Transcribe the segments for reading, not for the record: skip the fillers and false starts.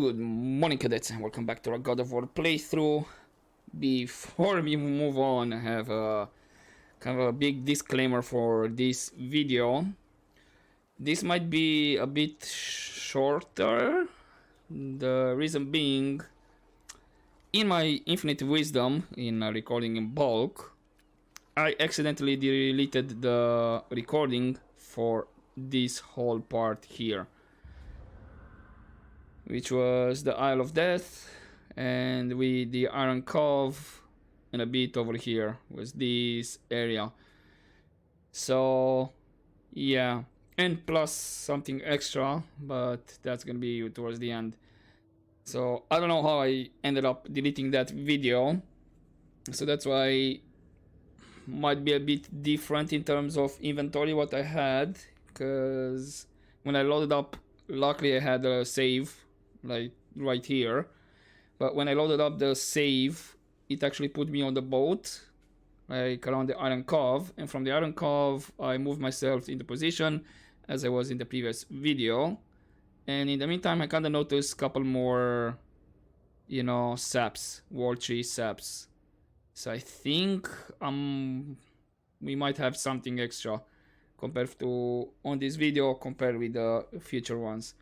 Good morning, cadets, and welcome back to our God of War playthrough. Before we move on, I have a kind of a big disclaimer for this video. This might be a bit shorter. The reason being, in my infinite wisdom in recording in bulk, I accidentally deleted the recording for this whole part here, which was the Isle of Death, and with the Iron Cove, and a bit over here was this area. So yeah, and plus something extra, but that's gonna be towards the end. So I don't know how I ended up deleting that video, so that's why might be a bit different in terms of inventory what I had, because when I loaded up, luckily I had a save like right here, but when I loaded up the save, it actually put me on the boat like around the Iron Cove, and from the Iron Cove I moved myself into position as I was in the previous video. And in the meantime I kind of noticed a couple more, you know, saps, wall tree saps, so I think we might have something extra compared to on this video compared with the future ones.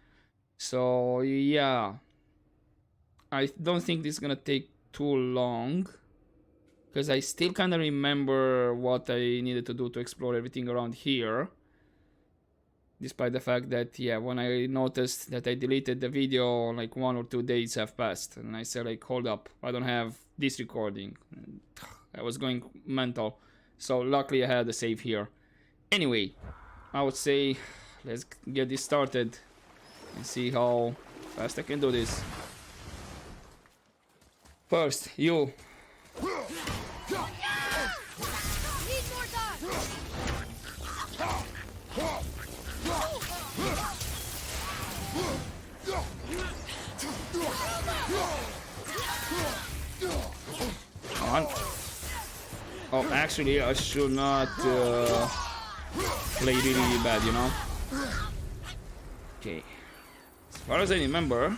So yeah, I don't think this is gonna take too long, because I still kind of remember what I needed to do to explore everything around here, despite the fact that, yeah, when I noticed that I deleted the video, like 1 or 2 days have passed, and I said like, hold up, I don't have this recording. I was going mental, so luckily I had a save here. Anyway, I would say let's get this started and see how fast I can do this. First, you. Come on. Oh, actually, I should not play really bad, you know? Okay. As far as I remember,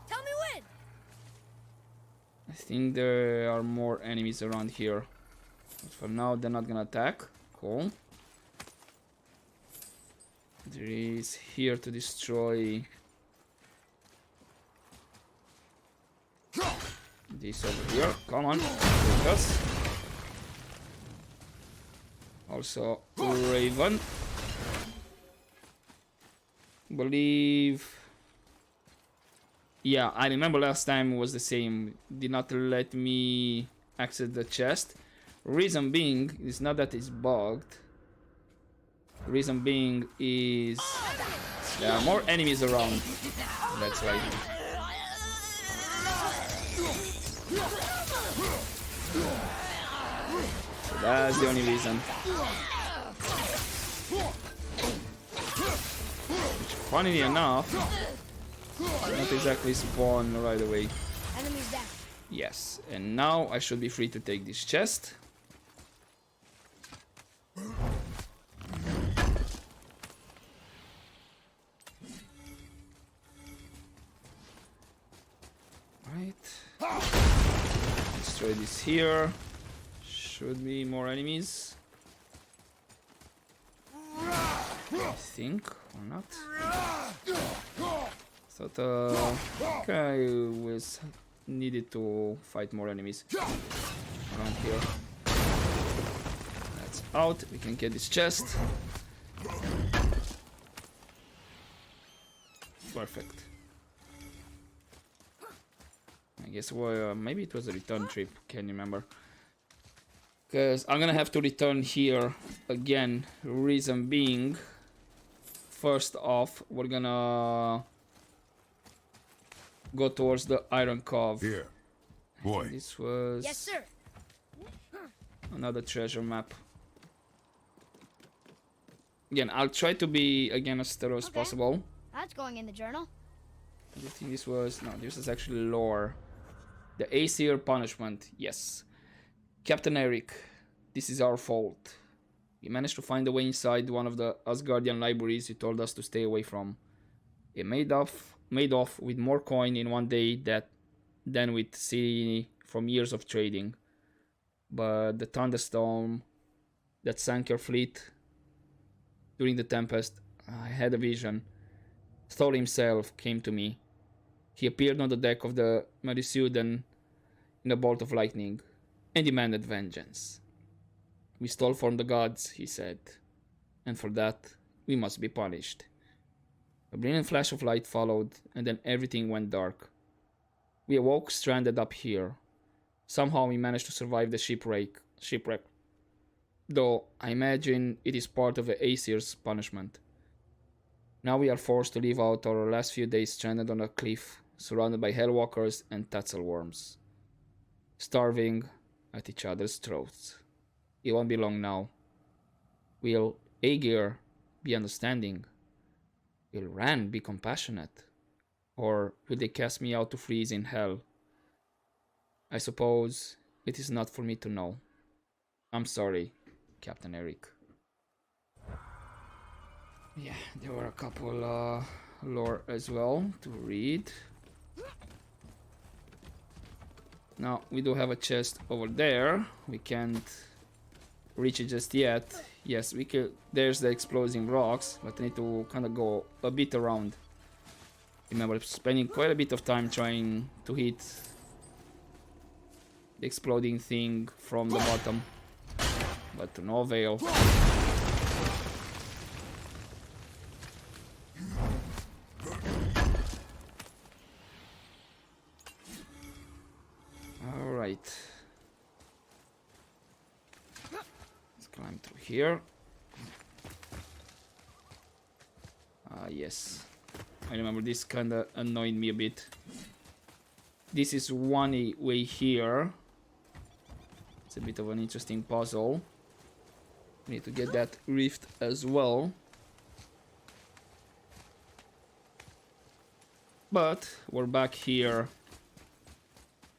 Tell me when. I think there are more enemies around here. But for now, they're not gonna attack. Cool. There is here to destroy this over here. Come on, take us. Also, Raven. Believe. Yeah, I remember last time was the same. Did not let me access the chest. Reason being is not that it's bugged. Reason being is there are more enemies around. That's right. So that's the only reason. Which, funnily enough, not exactly spawn right away. Enemies down. Yes, and now I should be free to take this chest. Right. Destroy this here. Should be more enemies, I think, or not. Thought I was needed to fight more enemies around here. That's out. We can get this chest. Perfect. I guess maybe it was a return trip. Can't remember. Because I'm gonna have to return here again. Reason being, first off, we're gonna go towards the Iron Cove. Here, boy. This was Yes, sir. another treasure map. Again, I'll try to be again as thorough as Okay. possible. That's going in the journal. I think this was no. This is actually lore. The Aesir punishment. Yes. Captain Eric, this is our fault. We managed to find a way inside one of the Asgardian libraries you told us to stay away from. He made off with more coin in one day than with sea from years of trading. But the thunderstorm that sank your fleet during the tempest, I had a vision. Thor himself came to me. He appeared on the deck of the Madisudan in a bolt of lightning and demanded vengeance. We stole from the gods, he said, and for that we must be punished. A brilliant flash of light followed, and then everything went dark. We awoke stranded up here. Somehow we managed to survive the shipwreck, though I imagine it is part of the Aesir's punishment. Now we are forced to live out our last few days stranded on a cliff, surrounded by hellwalkers and tatzelworms, starving at each other's throats. It won't be long now. Will Aegir be understanding? Will Ran be compassionate? Or will they cast me out to freeze in hell? I suppose it is not for me to know. I'm sorry, Captain Eric. Yeah, there were a couple lore as well to read. Now, we do have a chest over there. We can't reach it just yet. Yes, we can. There's the exploding rocks, but I need to kind of go a bit around. Remember, spending quite a bit of time trying to hit the exploding thing from the bottom, but to no avail. Alright. Let's climb through here. Yes. I remember this kinda annoyed me a bit. This is one way here. It's a bit of an interesting puzzle. We need to get that rift as well. But we're back here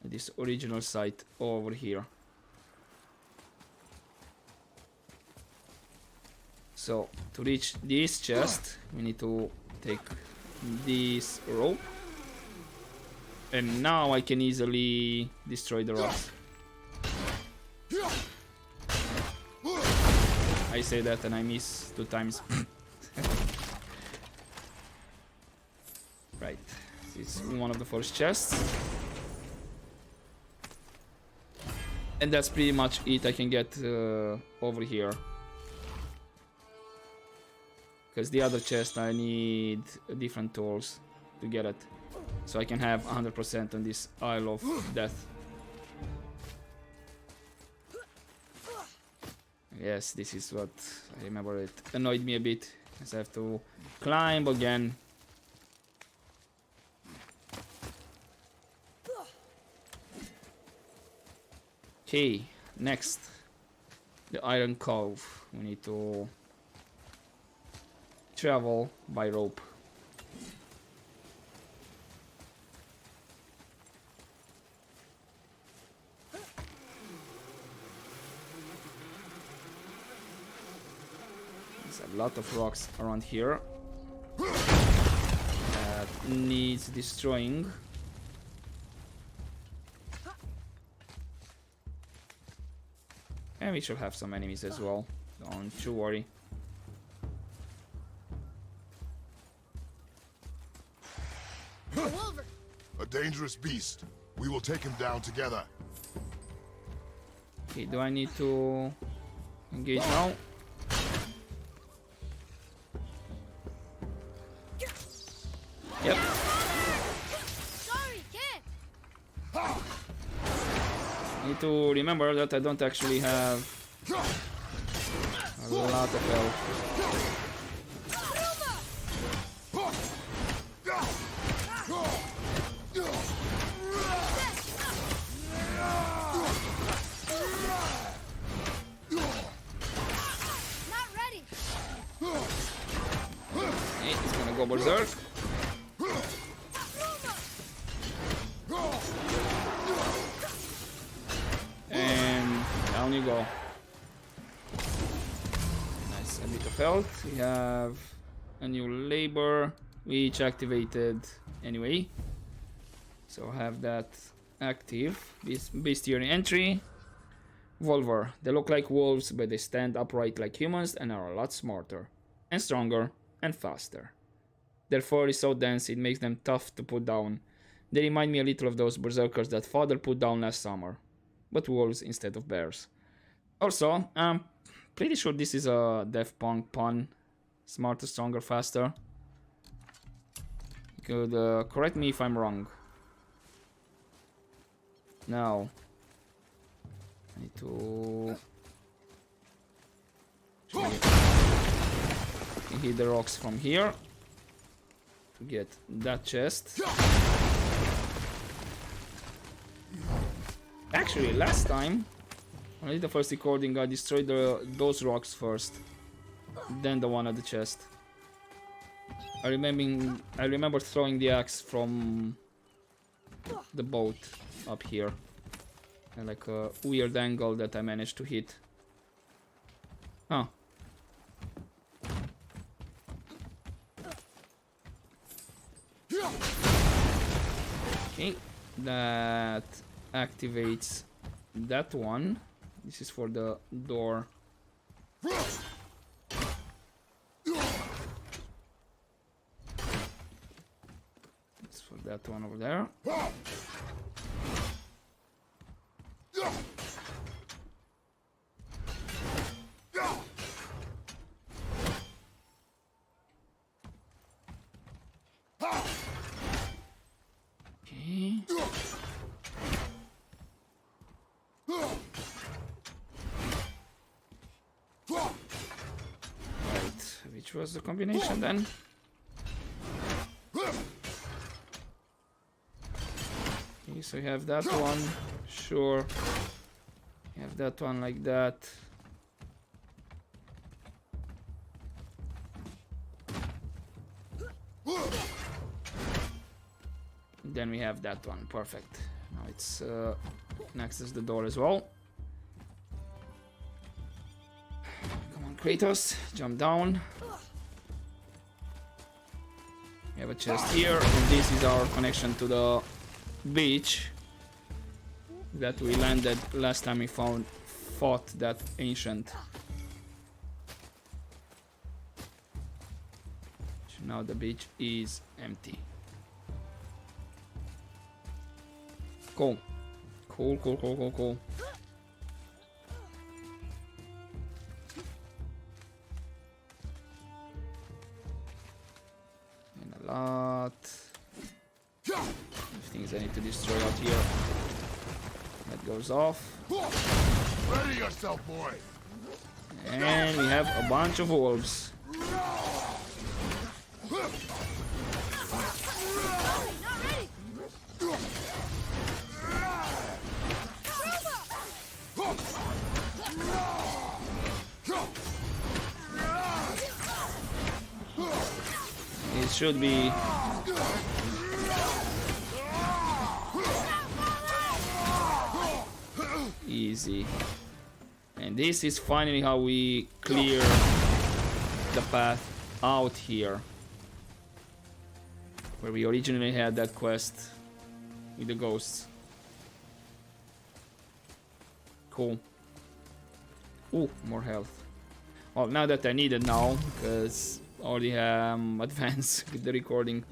at this original site over here. So to reach this chest, we need to take this rope. And now I can easily destroy the rocks. I say that and I miss 2 times. Right, this is one of the first chests. And that's pretty much it I can get over here. Because the other chest I need different tools to get it. So I can have 100% on this Isle of Death. Yes, this is what I remember. It annoyed me a bit, as I have to climb again. Okay, next, the Iron Cove. We need to travel by rope. There's a lot of rocks around here that needs destroying. And we should have some enemies as well, don't you worry. A dangerous beast. We will take him down together. Okay, do I need to engage now? Yep. Sorry, kid. Need to remember that I don't actually have a lot of health. Not ready. Hey, he's gonna go berserk. And down you go. Nice, a bit of health. We have a new labor. which activated anyway. So have that active. Bestiary entry. Volver. They look like wolves, but they stand upright like humans and are a lot smarter, and stronger, and faster. Their fur is so dense it makes them tough to put down. They remind me a little of those berserkers that father put down last summer, but wolves instead of bears. Also, I'm pretty sure this is a Daft Punk pun. Smarter, stronger, faster. You could correct me if I'm wrong. Now, I need to hit the rocks from here to get that chest. Actually, last time, when I did the first recording, I destroyed those rocks first, then the one at the chest. I remember throwing the axe from the boat up here, and like a weird angle that I managed to hit. Huh. Okay, that activates that one. This is for the door. It's for that one over there. Okay. Right, which was the combination then? Okay, so you have that one, sure. You have that one like that. Then we have that one, perfect. Now it's can access the door as well. Come on, Kratos, jump down. We have a chest here, and this is our connection to the beach that we landed last time we fought that ancient. So now the beach is empty. Cool. Cool. And a lot of things I need to destroy out here. That goes off. Ready yourself, boy. And we have a bunch of wolves. It should be easy. And this is finally how we clear the path out here, where we originally had that quest with the ghosts. Cool. Ooh, more health. Well, now that I need it now, because I already advanced with the recording.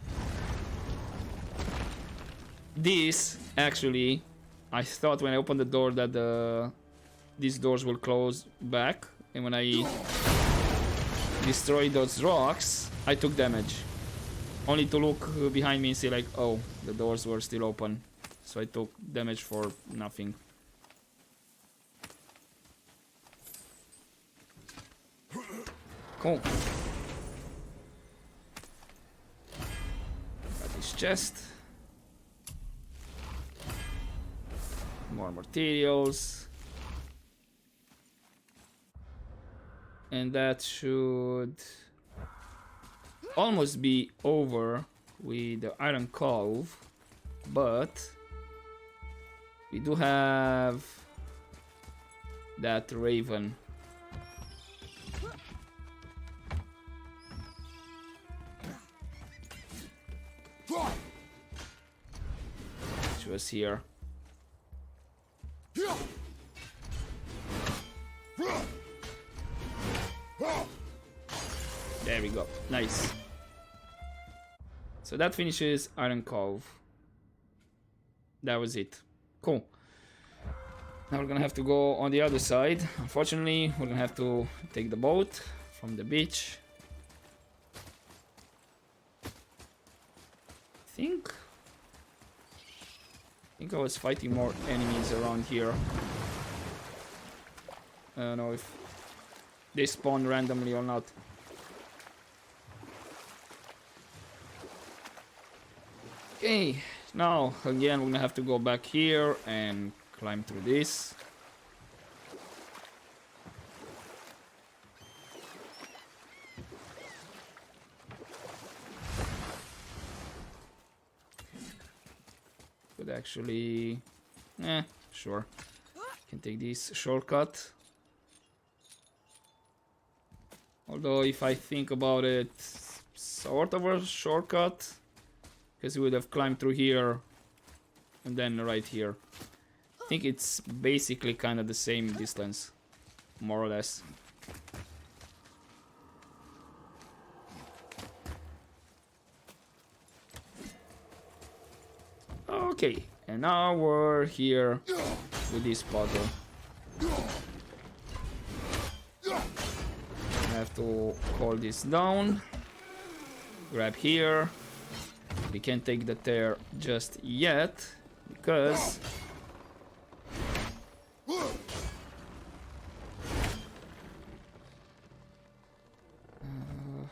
This, actually, I thought when I opened the door that these doors will close back, and when I destroyed those rocks, I took damage. Only to look behind me and see like, oh, the doors were still open. So I took damage for nothing. Cool. Got this chest. More materials. And that should almost be over with the Iron Cove, but we do have that raven. Which was here. There we go. Nice. So that finishes Iron Cove. That was it. Cool. Now we're gonna have to go on the other side. Unfortunately, we're gonna have to take the boat from the beach. I think I was fighting more enemies around here. I don't know if they spawn randomly or not. Okay, now again we're gonna have to go back here and climb through this. Could actually, sure. Can take this shortcut. Although if I think about it, sort of a shortcut, because we would have climbed through here and then right here. I think it's basically kind of the same distance, more or less. Okay, and now we're here with this puzzle. I have to hold this down, grab here. We can't take the Thur just yet because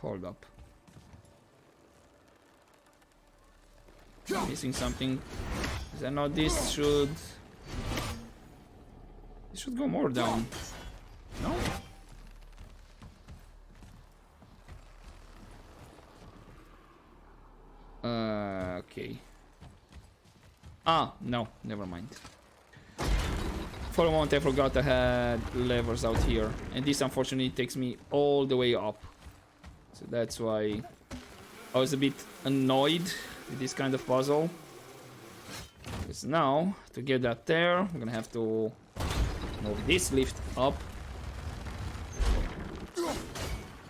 hold up. Missing something. Is that not this should go more down? No? Okay. Ah, no, never mind. For a moment I forgot I had levers out here, and this unfortunately takes me all the way up. So that's why I was a bit annoyed with this kind of puzzle. Because now, to get that there, I'm gonna have to move this lift up.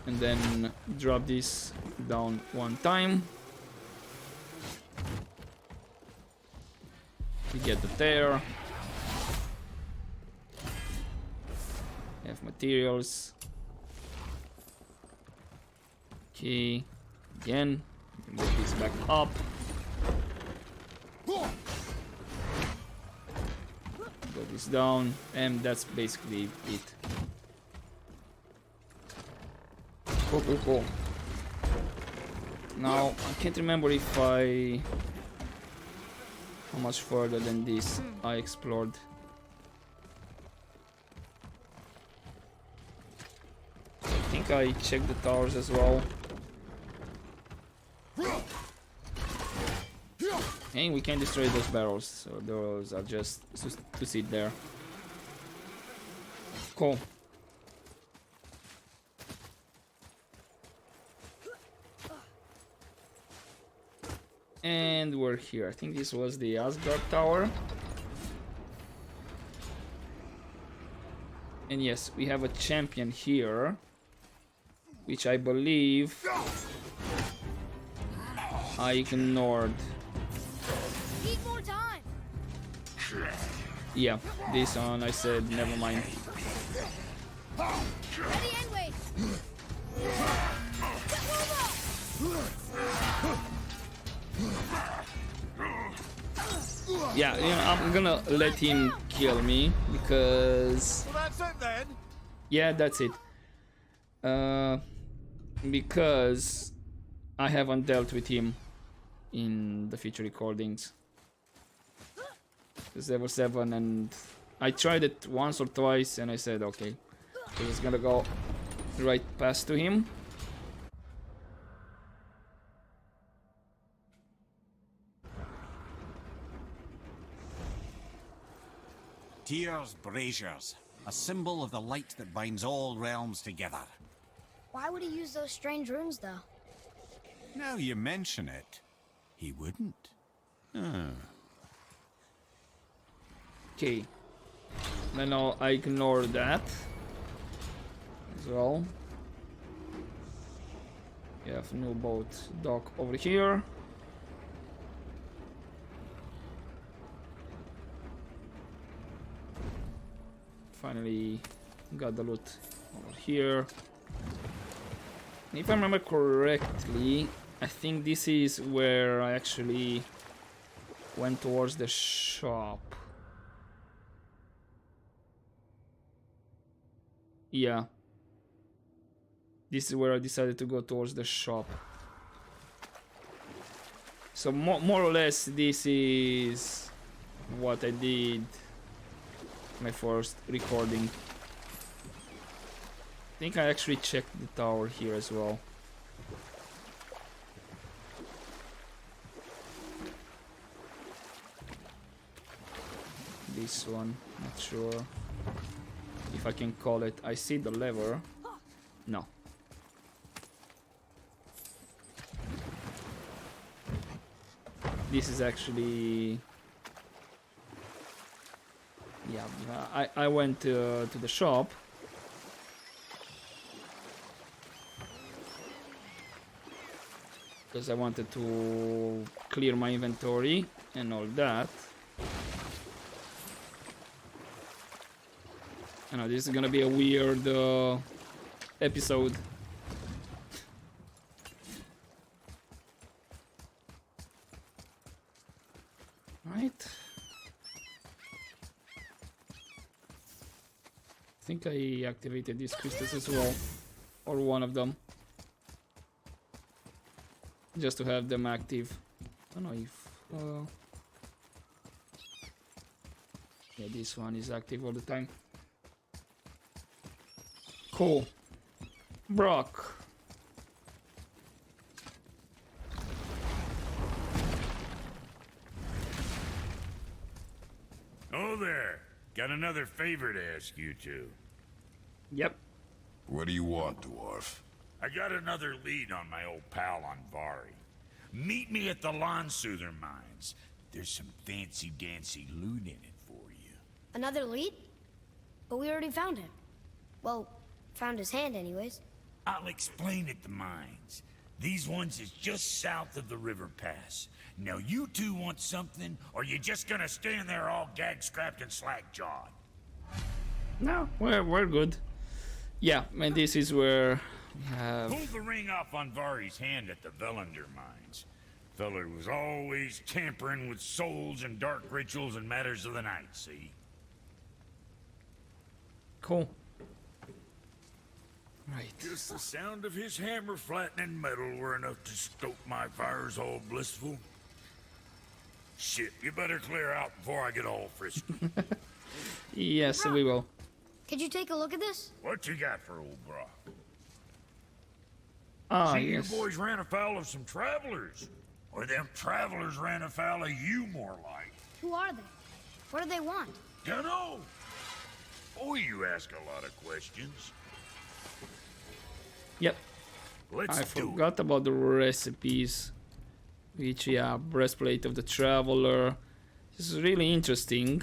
And then drop this down one time. To get the Thur. Have materials. Okay, again, move this back up. Go this down, and that's basically it. Cool, cool, cool. Now, I can't remember if how much further than this I explored. I think I checked the towers as well. And we can destroy those barrels, so those are just to sit there. Cool. And we're here. I think this was the Asgard Tower. And yes, we have a champion here, which I believe I ignored. Need more time. Yeah, this one I said never mind. Ready and wait. Yeah, you know, I'm gonna let him kill me because. Well, that's it then. Yeah, that's it. Because I haven't dealt with him in the feature recordings. Because there were 7 and I tried it once or twice and I said okay. So just gonna go right past to him. Tyr's braziers, a symbol of the light that binds all realms together. Why would he use those strange runes, though? Now you mention it. He wouldn't. Ah. Okay. Then I ignore that as well. You have new boat dock over here. Finally got the loot over here. And if I remember correctly, I think this is where I actually went towards the shop. Yeah. This is where I decided to go towards the shop. So more or less this is what I did my first recording. I think I actually checked the tower here as well. This one, not sure if I can call it. I see the lever. No. This is actually... Yeah, I went to the shop. Because I wanted to clear my inventory and all that. I know this is gonna be a weird episode. Right. I think I activated these crystals as well, or one of them, just to have them active. I don't know if yeah, this one is active all the time. Cool. Brock. Oh there. Got another favor to ask you two. Yep. What do you want, dwarf? I got another lead on my old pal on Vari. Meet me at the Lawn Soother mines. There's some fancy-dancy loot in it for you. Another lead? But we already found him. Well, found his hand anyways. I'll explain at the mines. These ones is just south of the river pass. Now you two want something, or you just gonna stand there all gag-scrapped and slack-jawed? No, we're good. Yeah, and this is where we have... Pulled the ring off on Vari's hand at the Velander mines. Feller was always tampering with souls and dark rituals and matters of the night, see? Cool. Right. Just the sound of his hammer flattening metal were enough to stoke my fires all blissful. Shit, you better clear out before I get all frisky. Yes, we will. Could you take a look at this? What you got for old Brock? Ah, See, yes. you boys ran afoul of some travelers. Or them travelers ran afoul of you, more like. Who are they? What do they want? Dunno. Boy, you ask a lot of questions. Yep. Let's I do forgot about the recipes. Which, yeah, breastplate of the traveler. This is really interesting.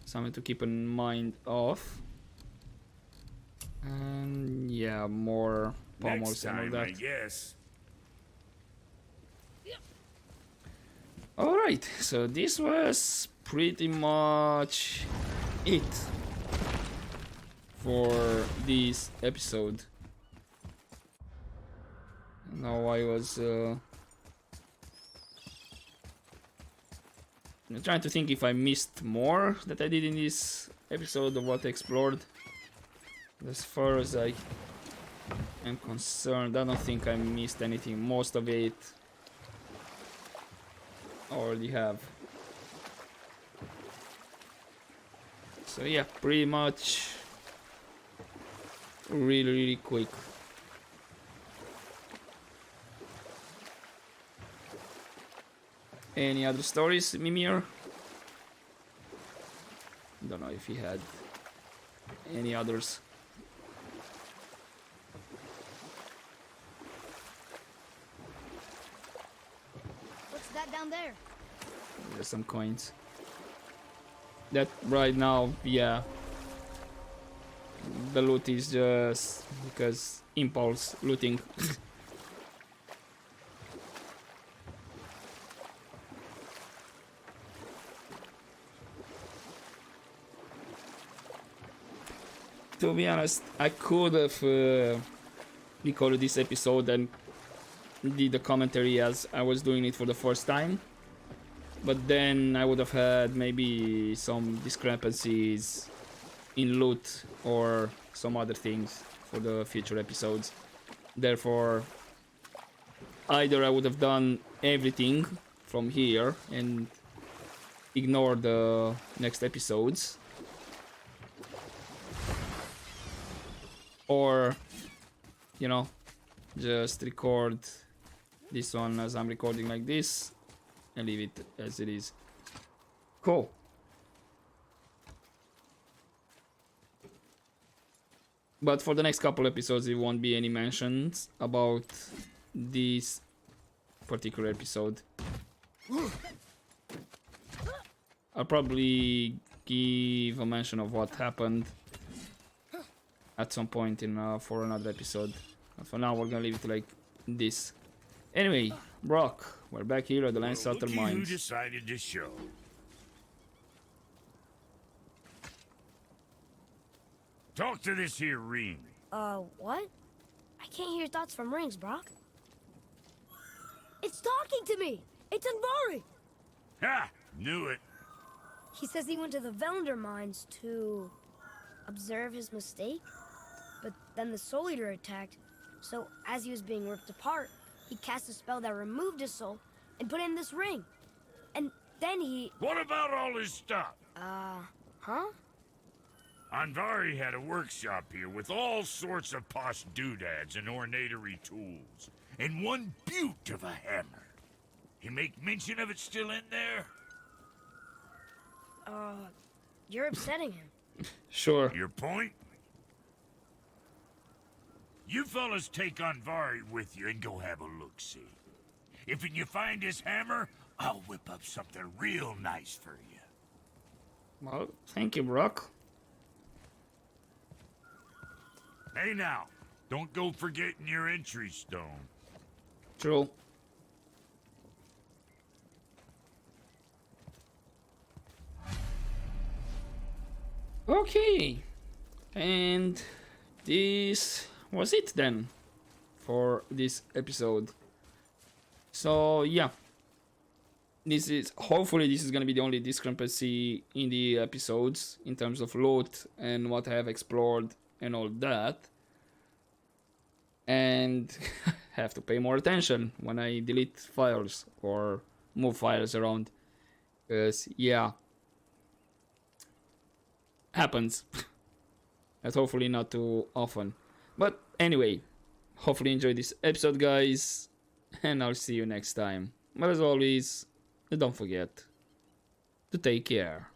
Something to keep in mind of. And yeah, more it. pommels Next and all time, I that. guess. Alright, so this was pretty much it for this episode. Now I was I'm trying to think if I missed more that I did in this episode of what I explored. As far as I am concerned, I don't think I missed anything. Most of it I already have. So yeah, pretty much really quick. Any other stories, Mimir? Don't know if he had any others. that down there? There's some coins. That right now, yeah. The loot is just because impulse looting. To be honest, I could have recorded this episode and did the commentary as I was doing it for the first time, but then I would have had maybe some discrepancies in loot or some other things for the future episodes. Therefore, either I would have done everything from here and ignore the next episodes, or, you know, just record this one as I'm recording like this and leave it as it is. Cool. But for the next couple episodes, there won't be any mentions about this particular episode. I'll probably give a mention of what happened at some point in for another episode. For now, we're gonna leave it like this. Anyway, Brock, we're back here at the Landsauter Who Mines. decided to show? Talk to this here ring. What? I can't hear thoughts from rings, Brock. It's talking to me! It's Anvari! Ha! Knew it. He says he went to the Velander mines to observe his mistake, but then the Soul Eater attacked, so as he was being ripped apart, he cast a spell that removed his soul and put it in this ring. And then he... What about all his stuff? Huh? Anvari had a workshop here with all sorts of posh doodads and ornatory tools, and one beaut of a hammer. You make mention of it still in there? You're upsetting him. Sure. Your point? You fellas take Anvari with you and go have a look-see. If you find his hammer, I'll whip up something real nice for you. Well, thank you, Brock. Hey now, don't go forgetting your entry stone. True. Okay, and this was it then for this episode. So yeah, hopefully this is gonna be the only discrepancy in the episodes in terms of loot and what I have explored and all that, and have to pay more attention when I delete files or move files around, because yeah, happens. And hopefully not too often. But anyway, hopefully you enjoyed this episode, guys, and I'll see you next time. But as always, don't forget to take care.